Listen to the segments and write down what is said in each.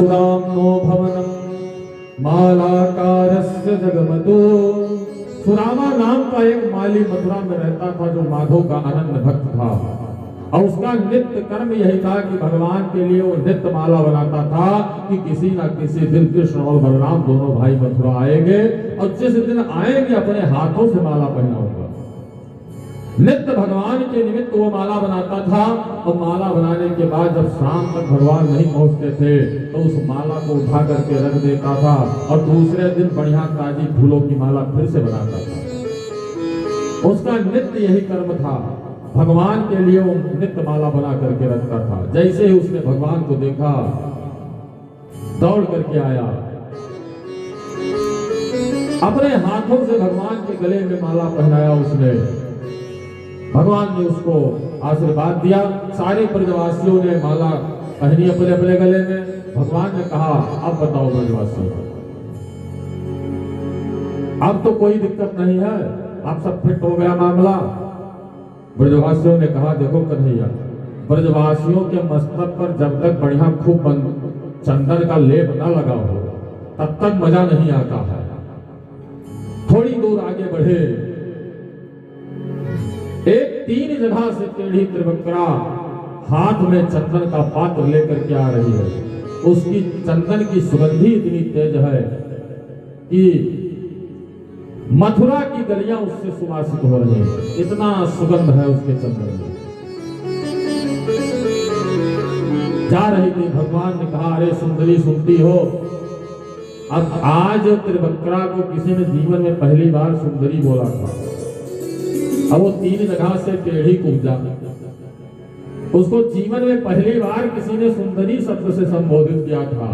सुराम्नो भवनम मालाकारस्य जगमतो। सुरामा नाम का एक माली मथुरा में रहता था जो माधव का अनन्य भक्त था और उसका नित्य कर्म यही था कि भगवान के लिए वो नित्य माला बनाता था कि किसी न किसी दिन कृष्ण और बलराम दोनों भाई मथुरा आएंगे और जिस दिन आएंगे अपने हाथों से माला पहनाऊंगा। नित्य भगवान के निमित्त वो माला बनाता था और माला बनाने के बाद जब शाम तक भगवान नहीं पहुंचते थे तो उस माला को उठा करके रख देता था और दूसरे दिन बढ़िया ताजी फूलों की माला फिर से बनाता था। उसका नित्य यही कर्म था, भगवान के लिए वो नित्य माला बना करके रखता था। जैसे ही उसने भगवान को देखा दौड़ करके आया, अपने हाथों से भगवान के गले में माला पहनाया उसने। भगवान ने उसको आशीर्वाद दिया। सारे ब्रजवासियों ने माला पहनी अपने अपने गले में। भगवान ने कहा अब बताओ ब्रजवासियों, अब तो कोई दिक्कत नहीं है, अब सब फिट हो गया मामला। ब्रजवासियों ने कहा देखो कन्हैया, ब्रजवासियों के मस्तक पर जब तक बढ़िया खूब चंदन का लेप न लगा हो तब तक मजा नहीं आता है। थोड़ी दूर आगे बढ़े, एक 3 जगह से टेढ़ी त्रिवक्रा हाथ में चंदन का पात्र लेकर के आ रही है। उसकी चंदन की सुगंधी इतनी तेज है कि मथुरा की गलियां उससे सुवासित हो रही हैं, इतना सुगंध है उसके चंदन में। जा रही थी, भगवान ने कहा अरे सुंदरी सुनती हो। अब आज त्रिवक्रा को किसी ने जीवन में पहली बार सुंदरी बोला था। अब वो 3 जगह से टेढ़ी कुब्जा, उसको जीवन में पहली बार किसी ने सुंदरी शब्द से संबोधित किया था।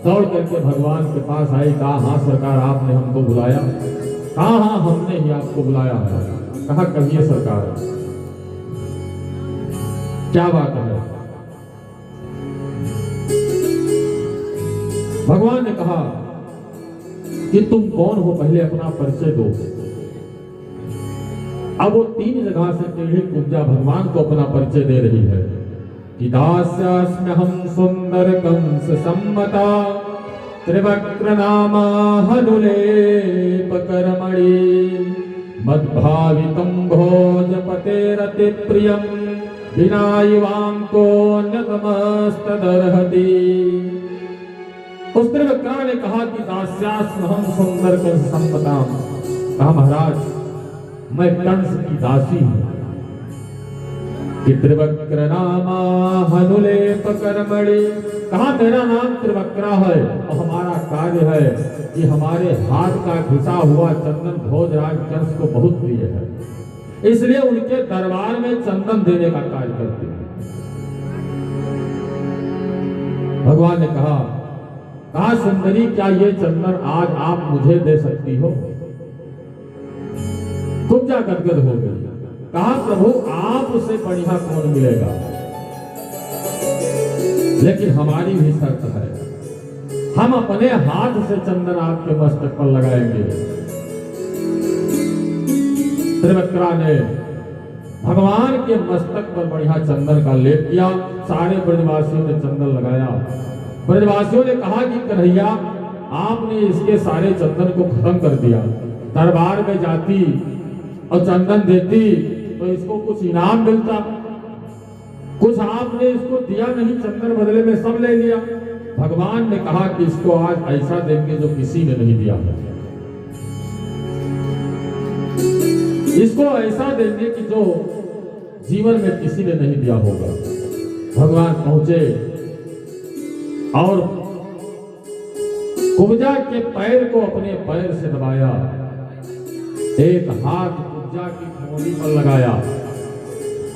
दौड़ करके भगवान के पास आई, कहा हाँ सरकार आपने हमको बुलाया। हाँ हाँ हमने ही आपको बुलाया है। कहा कहिए सरकार क्या बात है। भगवान ने कहा कि तुम कौन हो, पहले अपना परिचय दो। अब वो 3 जगह से टेढ़ी कुब्जा भगवान को अपना परिचय दे रही है कि दास्यास्म्यहं सुंदर कंस सम्मता त्रिवक्र नामा हनुलेप कर्मणि मद्भावितं भोजपतेरति प्रियं विनायवांको नतमस्तदर्हति। उस त्रिवक्रा ने कहा कि दास्यास्म्यहं सुंदर कंस सम्मता। कहा महाराज मैं कंस की दासी हूं। त्रिवक्र नामा हनुलेप कर्मणि। कहा मेरा नाम त्रिवक्रा है और हमारा कार्य है कि हमारे हाथ का घिसा हुआ चंदन भोजराज कंस को बहुत प्रिय है, इसलिए उनके दरबार में चंदन देने का कार्य करते हैं। भगवान ने कहा सुंदरी क्या ये चंदन आज आप मुझे दे सकती हो। कुब्जा गदगद हो गई। कहा प्रभु आपसे बढ़िया कौन मिलेगा, लेकिन हमारी भी शर्त है, हम अपने हाथ से चंदन आपके मस्तक पर लगाएंगे। त्रिवक्रा ने भगवान के मस्तक पर बढ़िया चंदन का लेप किया। सारे ब्रजवासियों ने चंदन लगाया। ब्रजवासियों ने कहा कि कन्हैया आपने इसके सारे चंदन को खत्म कर दिया। दरबार में जाती और चंदन देती तो इसको कुछ इनाम मिलता, कुछ आपने इसको दिया नहीं, चंदन बदले में सब ले लिया। भगवान ने कहा कि इसको आज ऐसा देंगे जो किसी ने नहीं दिया है, इसको ऐसा देंगे कि जो जीवन में किसी ने नहीं दिया होगा। भगवान पहुंचे और कुब्जा के पैर को अपने पैर से दबाया, एक हाथ कुब्जा की ठोड़ी पर लगाया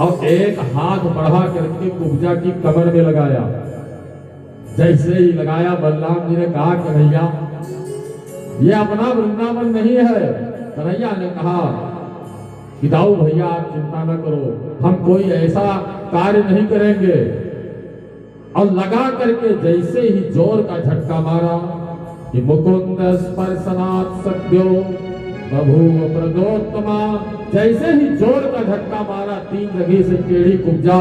और एक हाथ बढ़ा करके कुब्जा की कमर में लगाया। जैसे ही लगाया बलराम जी ने कहा कन्हैया ये अपना वृंदावन नहीं है। कन्हैया ने कहा कि दाऊ भैया आप चिंता न करो, हम कोई ऐसा कार्य नहीं करेंगे। और लगा करके जैसे ही जोर का झटका मारा कि मुकुंद स्पर्शनात् सद्यो बभूव प्रदोत्तमा। जैसे ही जोर का झटका मारा 3 जगह से टेढ़ी कुब्जा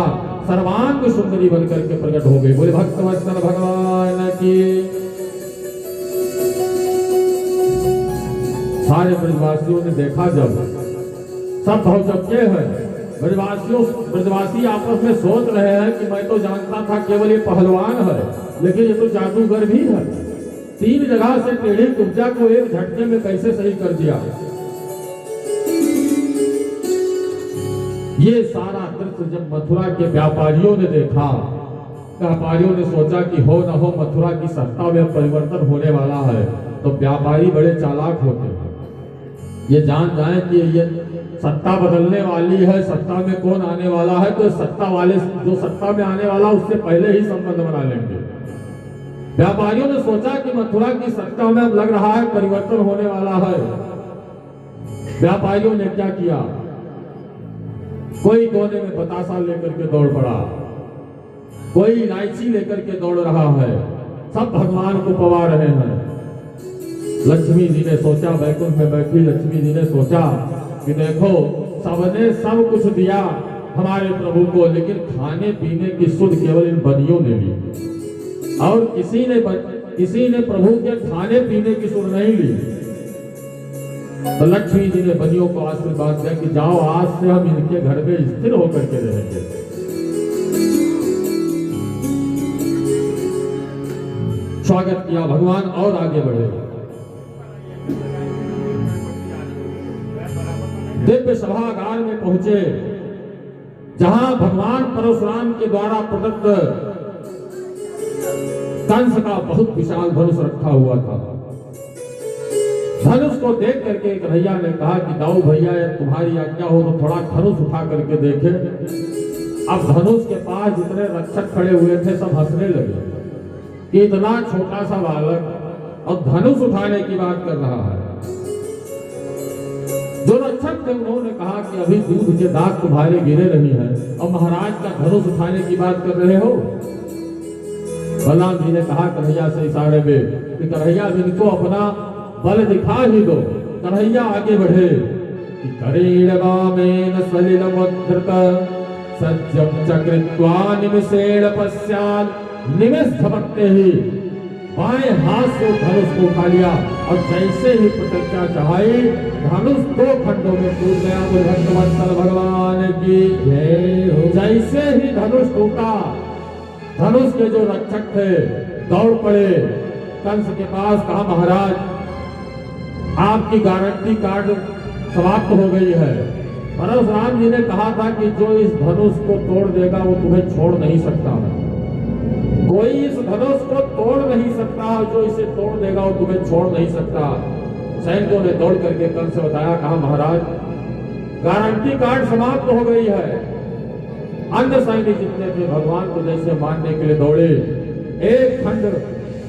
सर्वांग सुंदरी बनकर के प्रकट हो गई। बोले भक्तवत्सल भगवान की। सारे ब्रजवासियों ने देखा, जब सब भवचक्के हैं, ब्रजवासी आपस में सोच रहे हैं कि मैं तो जानता था केवल ये पहलवान है, लेकिन ये तो जादूगर भी है। 3 जगह से टेढ़ी कुब्जा को एक झटके में कैसे सही कर दिया। ये सारा दृश्य जब मथुरा के व्यापारियों ने देखा, व्यापारियों ने सोचा कि हो न हो मथुरा की सत्ता में परिवर्तन होने वाला है। तो व्यापारी बड़े चालाक होते हैं, ये जान जाए कि ये सत्ता बदलने वाली है, सत्ता में कौन आने वाला है, तो सत्ता वाले जो सत्ता में आने वाला उससे पहले ही संबंध बना लेंगे। व्यापारियों ने सोचा कि मथुरा की सत्ता में लग रहा है परिवर्तन होने वाला है। व्यापारियों ने क्या किया, कोई कोने में बतासा लेकर के दौड़ पड़ा, कोई इलायची लेकर के दौड़ रहा है, सब भगवान को पवा रहे हैं। लक्ष्मी जी ने सोचा, वैकुंठ में बैठी लक्ष्मी जी ने सोचा कि देखो सबने सब कुछ दिया हमारे प्रभु को, लेकिन खाने पीने की सुध केवल इन बनियों ने ली, और किसी ने प्रभु के खाने पीने की सुध नहीं ली। तो लक्ष्मी जी ने बनियों को आशीर्वाद दिया कि जाओ आज से हम इनके घर में स्थिर होकर के रहेंगे। स्वागत किया, भगवान और आगे बढ़े। दिव्य सभागार में पहुंचे, जहां भगवान परशुराम के द्वारा प्रदत्त कंस का बहुत विशाल धनुष रखा हुआ था। धनुष को देख करके कन्हैया ने कहा कि दाऊ भैया तुम्हारी आज्ञा हो तो थोड़ा धनुष उठा करके देखे। अब धनुष के पास जितने रक्षक खड़े हुए थे सब हंसने लगे कि इतना छोटा सा बालक और धनुष उठाने की बात कर रहा है। जो रक्षक थे उन्होंने कहा कि अभी दूध के दाग तुम्हारे गिरे नहीं है और महाराज का धनुष उठाने की बात कर रहे हो। बलराम जी ने कहा कन्हैया से इशारे में कि कन्हैया इनको अपना बल दिखा ही दो। कन्हैया आगे बढ़े कि करेण वामेन सलिलमुद्धृत सज्जं चक्रित्वा निमिषेण पश्चात् निमिष झपकते ही बाएं हाथ से धनुष को उठा लिया और जैसे ही प्रतिज्ञा चढ़ाई धनुष 2 खंडों में टूट गया। भक्तवत्सल भगवान की जय हो। जैसे ही धनुष टूटा, धनुष के जो रक्षक थे दौड़ पड़े कंस के पास, कहा महाराज आपकी गारंटी कार्ड समाप्त हो गई है। परशुराम जी ने कहा था कि जो इस धनुष को तोड़ देगा वो तुम्हें छोड़ नहीं सकता है। कोई इस धनुष को तोड़ नहीं सकता, जो इसे तोड़ देगा वो तुम्हें छोड़ नहीं सकता। सैनिकों ने दौड़ करके कंस से बताया, कहा महाराज गारंटी कार्ड समाप्त हो गई है। अन्य सैनिक जितने थे भगवान को जैसे मानने के लिए दौड़े। एक खंड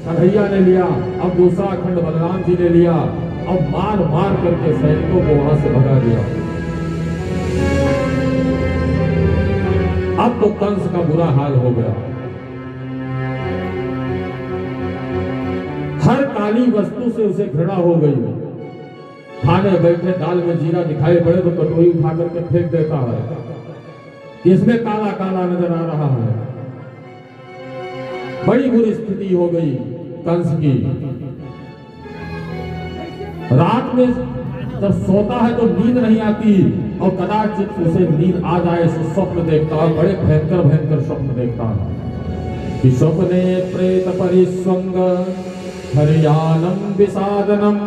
कन्हैया ने लिया, अब दूसरा खंड बलराम जी ने लिया, अब मार मार करके सैनिकों को वहां से भगा दिया। अब तो कंस का बुरा हाल हो गया। हर काली वस्तु से उसे घृणा हो गई। खाने बैठे दाल में जीरा दिखाई पड़े तो कटोरी उठा करके फेंक देता है, इसमें काला काला नजर आ रहा है। बड़ी बुरी स्थिति हो गई कंस की। रात में जब सोता है तो नींद नहीं आती और कदाचित उसे नींद आ जाए तो स्वप्न देखता है, बड़े भयंकर भयंकर स्वप्न देखता है कि स्वप्ने प्रेत परिस्वंग हरियाणम विषादनम।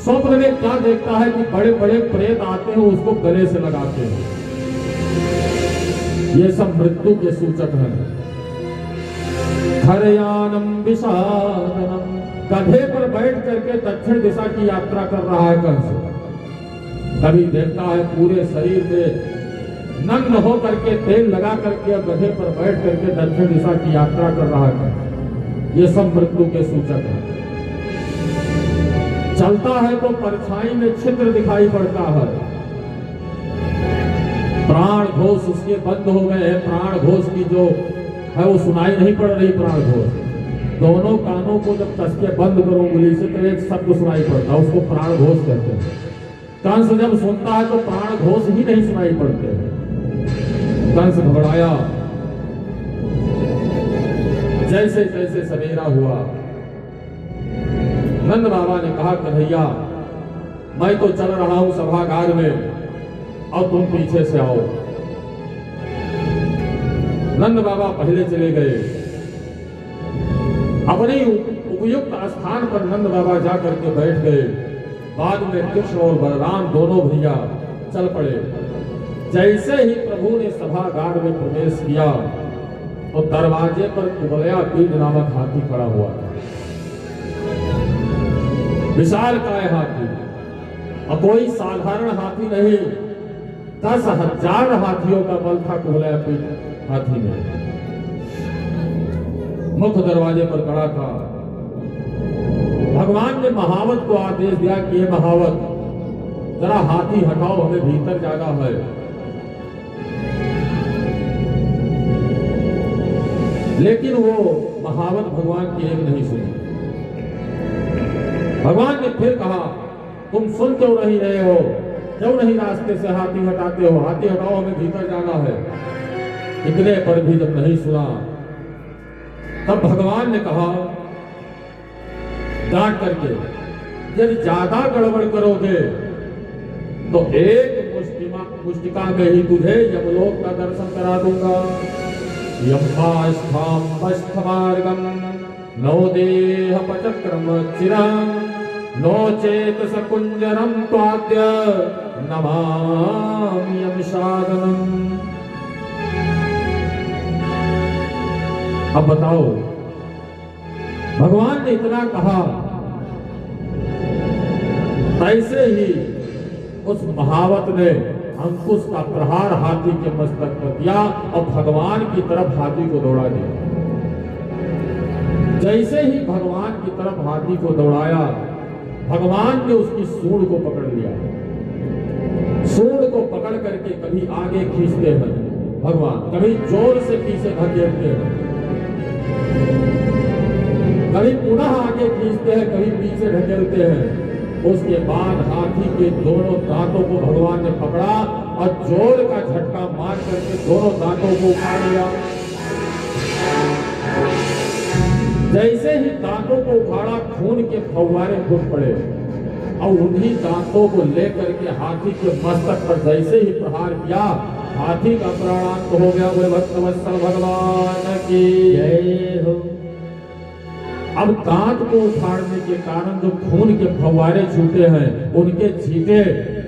स्वप्न में क्या देखता है कि बड़े बड़े प्रेत आते हैं उसको गले से लगाते हैं। ये सब मृत्यु के सूचक हैं। हरियाणम विषादनम, गधे पर बैठ करके दक्षिण दिशा की यात्रा कर रहा है कंस। कभी देखता है पूरे शरीर में नग्न हो करके तेल लगा करके गधे पर बैठ करके दक्षिण दिशा की यात्रा कर रहा है। ये सब मृत्यु के सूचक है। चलता है तो परछाई में छिद्र दिखाई पड़ता है। प्राण घोष उसके बंद हो गए हैं। प्राण घोष की जो है वो सुनाई नहीं पड़ रही। प्राण घोष दोनों कानों को जब कस के बंद करो उंगली से तो एक शब्द सुनाई पड़ता है, उसको प्राण घोष कहते हैं। कंस जब सुनता है तो प्राण घोष ही नहीं सुनाई पड़ते। कंस घबराया, जैसे जैसे सवेरा हुआ, नंद बाबा ने कहा, कन्हैया मैं तो चल रहा हूं सभागार में, और तुम पीछे से आओ। नंद बाबा पहले चले गए। अपने उपयुक्त स्थान पर नंद बाबा जाकर के बैठ गए। बाद में कृष्ण और बलराम दोनों भैया चल पड़े। जैसे ही प्रभु ने सभागार में प्रवेश किया तो दरवाजे पर कुबलया पीठ नामक हाथी खड़ा हुआ। विशालकाय हाथी, और कोई साधारण हाथी नहीं, 10,000 हाथियों का बल था कुबलया पीठ हाथी में। मुख्य दरवाजे पर खड़ा था। भगवान ने महावत को आदेश दिया कि ये महावत, जरा हाथी हटाओ, हमें भीतर जाना है। लेकिन वो महावत भगवान की एक नहीं सुनी। भगवान ने फिर कहा, तुम सुन क्यों नहीं रहे हो? क्यों नहीं रास्ते से हाथी हटाते हो? हाथी हटाओ, हमें भीतर जाना है। इतने पर भी जब नहीं सुना, तब भगवान ने कहा डांट करके, यदि ज्यादा गड़बड़ करोगे तो एक मुष्टिका में ही तुझे यमलोक का दर्शन करा दूंगा। यम्पास्थाम पस्थमार्गम नो देह पचक्रम चिरम नो चेत सकुंजरम त्वाद्य नमामि यमसादनम। अब बताओ, भगवान ने इतना कहा, ऐसे ही उस महावत ने अंकुश का प्रहार हाथी के मस्तक पर दिया और भगवान की तरफ हाथी को दौड़ा दिया। जैसे ही भगवान की तरफ हाथी को दौड़ाया, भगवान ने उसकी सूंड को पकड़ लिया। सूंड को पकड़ करके कभी आगे खींचते हैं भगवान, कभी जोर से पीछे धकेलते हैं, कभी पुनः आगे खींचते हैं, कभी पीछे ढकेलते हैं। उसके बाद हाथी के दोनों दांतों को भगवान ने पकड़ा और जोर का झटका मार करके दोनों दांतों को उखाड़ लिया। जैसे ही दांतों को उखाड़ा, खून के फव्वारे फूट पड़े और उन्हीं दांतों को लेकर के हाथी के मस्तक पर जैसे ही प्रहार किया, हाथी का प्राणांत हो गया। बोले भक्तवत्सल भगवान की जय हो। अब दांत को उखाड़ने के कारण जो खून के फव्वारे छूटे हैं, उनके छींटे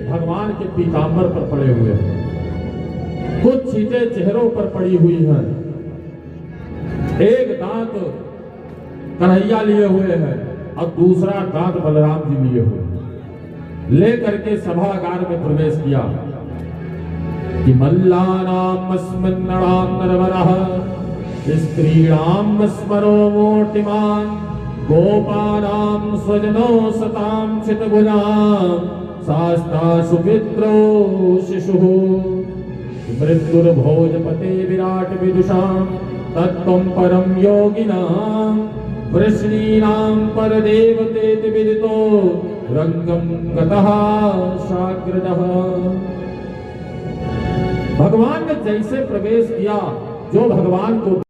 भगवान के पीतांबर पर पड़े हुए हैं। कुछ छींटे चेहरों पर पड़ी हुई हैं। एक दांत कन्हैया लिए हुए हैं और दूसरा दांत बलराम जी लिए हुए हैं। लेकर के सभागार में प्रवेश किया कि मल्लानाम अस्मिन्नणाम नरवरः स्त्रीणाम स्मरो मोटिमान गोपानाम स्वजनो सताम चितभुजाम शास्ता सुमित्रो शिशुः मृत्युर्भोजपते विराट विदुषाम तत्त्वं परम योगिनाम वृष्णीनाम परदेवतेति विदितो रंगम गतः साग्रजः। भगवान ने जैसे प्रवेश किया, जो भगवान को